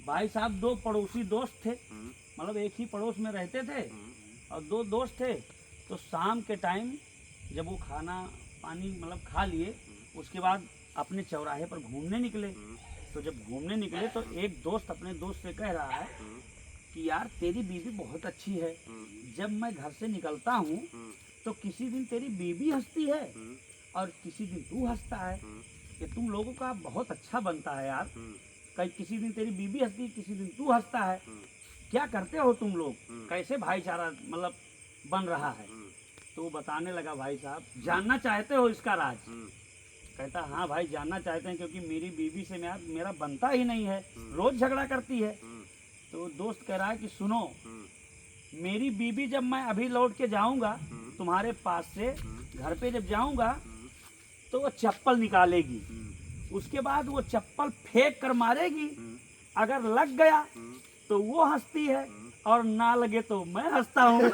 भाई साहब दो पड़ोसी दोस्त थे, मतलब एक ही पड़ोस में रहते थे और दो दोस्त थे। तो शाम के टाइम जब वो खाना पानी मतलब खा लिए, उसके बाद अपने चौराहे पर घूमने निकले। तो जब घूमने निकले तो एक दोस्त अपने दोस्त से कह रहा है कि यार तेरी बीवी बहुत अच्छी है, जब मैं घर से निकलता हूँ तो किसी दिन तेरी बीवी हंसती है और किसी दिन तू हंसता है। कि तुम लोगों का बहुत अच्छा बनता है यार, कहीं किसी दिन तेरी बीवी हंसती है, किसी दिन तू हंसता है। क्या करते हो तुम लोग, कैसे भाईचारा मतलब बन रहा है। तो वो बताने लगा, भाई साहब जानना चाहते हो इसका राज। कहता हाँ भाई जानना चाहते हैं, क्योंकि मेरी बीवी से मेरा बनता ही नहीं है, रोज झगड़ा करती है। तो दोस्त कह रहा है कि सुनो, मेरी बीवी जब मैं अभी लौट के जाऊंगा तुम्हारे पास से, घर पे जब जाऊंगा तो वो चप्पल निकालेगी, उसके बाद वो चप्पल फेंक कर मारेगी, अगर लग गया तो वो हंसती है और ना लगे तो मैं हंसता हूँ।